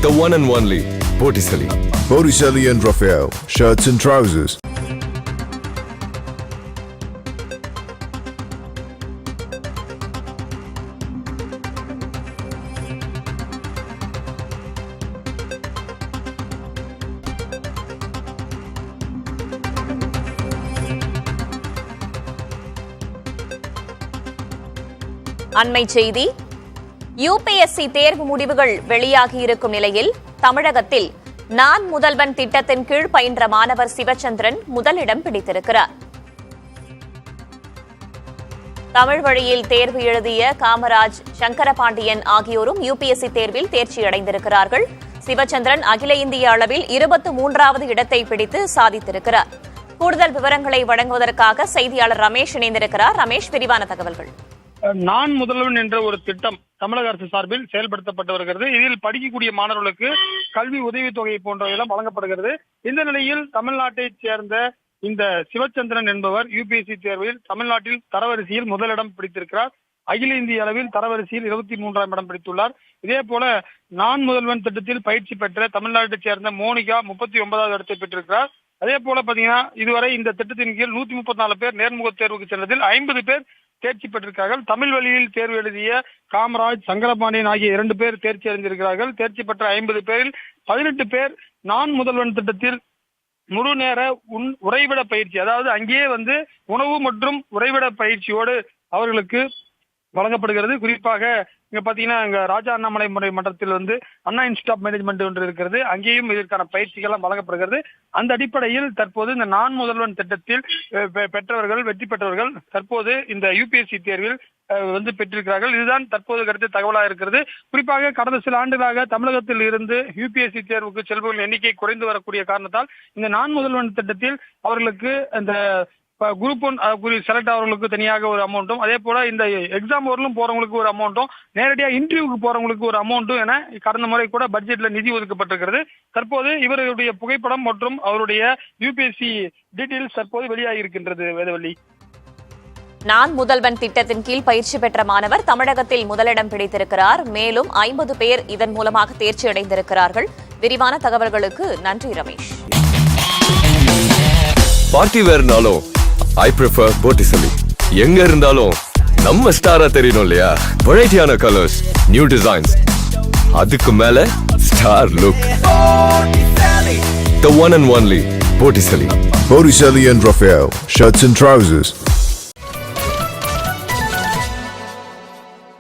The one and only Botticelli. Botticelli and Raphael, shirts and trousers. அண்மை செய்தி. UPSC தேர்வு முடிவுகள் வெளியாகியிருக்கும் நிலையில் தமிழகத்தில் நான் முதல்வன் திட்டத்தின் கீழ் பயின்ற மாணவர் சிவச்சந்திரன் முதலிடம் பிடித்திருக்கிறார். தமிழ் வழியில் தேர்வு எழுதிய காமராஜ், சங்கரபாண்டியன் ஆகியோரும் யுபிஎஸ்சி தேர்வில் தேர்ச்சியடைந்திருக்கிறார்கள். சிவச்சந்திரன் அகில இந்திய அளவில் 23வது இடத்தை பிடித்து சாதித்திருக்கிறார். கூடுதல் விவரங்களை வழங்குவதற்காக செய்தியாளர் ரமேஷ் இணைந்திருக்கிறார். ரமேஷ், விரிவான தகவல்கள். நான் முதல்வன் என்ற ஒரு திட்டம் தமிழக அரசு சார்பில் செயல்படுத்தப்பட்டு வருகிறது. இதில் படிக்கக்கூடிய மாணவர்களுக்கு கல்வி உதவித்தொகை போன்றவையெல்லாம் வழங்கப்படுகிறது. இந்த நிலையில் தமிழ்நாட்டைச் சேர்ந்த இந்த சிவச்சந்திரன் என்பவர் யுபிஎஸ்சி தேர்வில் தமிழ்நாட்டில் தரவரிசையில் முதலிடம் பிடித்திருக்கிறார். அகில இந்திய அளவில் தரவரிசையில் 23ஆம் இடம் பிடித்துள்ளார். இதே போல நான் முதல்வன் திட்டத்தில் பயிற்சி பெற்ற தமிழ்நாட்டைச் சேர்ந்த மோனிகா 39வது இடத்தை பெற்றிருக்கிறார். அதே போல பாத்தீங்கன்னா இதுவரை இந்த திட்டத்தின் கீழ் 134 பேர் நேர்முக தேர்வுக்கு சென்றதில் 50 பேர் தேர்ச்சி பெற்றிருக்கிறார்கள். தமிழ் வழியில் தேர்வு எழுதிய காமராஜ், சங்கரபாண்டியன் ஆகிய 2 பேர் தேர்ச்சி அடைந்திருக்கிறார்கள். தேர்ச்சி பெற்ற 50 பேரில் 18 பேர் நான் முதல்வன் திட்டத்தில் முழு நேர உறைவிட பயிற்சி, அதாவது அங்கேயே உணவு மற்றும் உறைவிட பயிற்சியோடு அவர்களுக்கு வழங்கப்படுகிறது. குறிப்பாக இங்க பாத்தீங்கன்னா இங்க ராஜா அண்ணாமலை முறை மன்றத்தில் அண்ணா இன்ஸ்டியூட் ஆஃப் மேனேஜ்மெண்ட் ஒன்று இருக்கிறது. அங்கேயும் இதற்கான பயிற்சிகள் வழங்கப்படுகிறது. அந்த அடிப்படையில் தற்போது இந்த நான் முதல்வன் திட்டத்தில் பெற்றவர்கள், வெற்றி பெற்றவர்கள் தற்போது இந்த யுபிஎஸ்சி தேர்வில் பெற்றிருக்கிறார்கள். இதுதான் தற்போது கிடைத்த தகவலாக இருக்கிறது. குறிப்பாக கடந்த சில ஆண்டுகளாக தமிழகத்தில் இருந்து யுபிஎஸ்சி தேர்வுக்கு செல்பவர்கள் எண்ணிக்கை குறைந்து வரக்கூடிய காரணத்தால் இந்த நான் முதல்வன் திட்டத்தில் அவர்களுக்கு இந்த குரூப் 1 செலக்ட் ஆகிறவங்களுக்கு தனியாக ஒரு அமௌண்ட்டும், அதே போல இந்த எக்ஸாம் வரலும் போறவங்களுக்கு ஒரு அமௌண்ட்டும், நேரடியா இன்டர்வியூக்கு போறவங்களுக்கு ஒரு அமௌண்ட்டும் என கடந்த முறை கூட பட்ஜெட்ல நிதி ஒதுக்கப்பட்டிருக்கிறது. தற்போது இவர்களுடைய புகைப்படம் மற்றும் அவருடைய யுபிஎஸ்சி டீடைல்ஸ் தற்போது வெளியாகி இருக்கின்றது. வேதவள்ளி, நான் முதல்வன் திட்டத்தின் கீழ் பயிற்சி பெற்ற மாணவர் தமிழகத்தில் முதலிடம் பிடித்திருக்கிறார். மேலும் 50 பேர் இதன் மூலமாக தேர்ச்சி அடைந்திருக்கிறார்கள். விரிவான தகவல்களுக்கு நன்றி ரமேஷ். பார்ட்டி வேர்னாலும் I prefer Botticelli. எங்க இருந்தாலும் நம்ம ஸ்டாரா தெரியணும் இல்லையா? வெரைட்டியான கலர்ஸ், நியூ டிசைன்ஸ், அதுக்கு மேல star look. The one and only Botticelli. Botticelli and Raphael, shirts and trousers.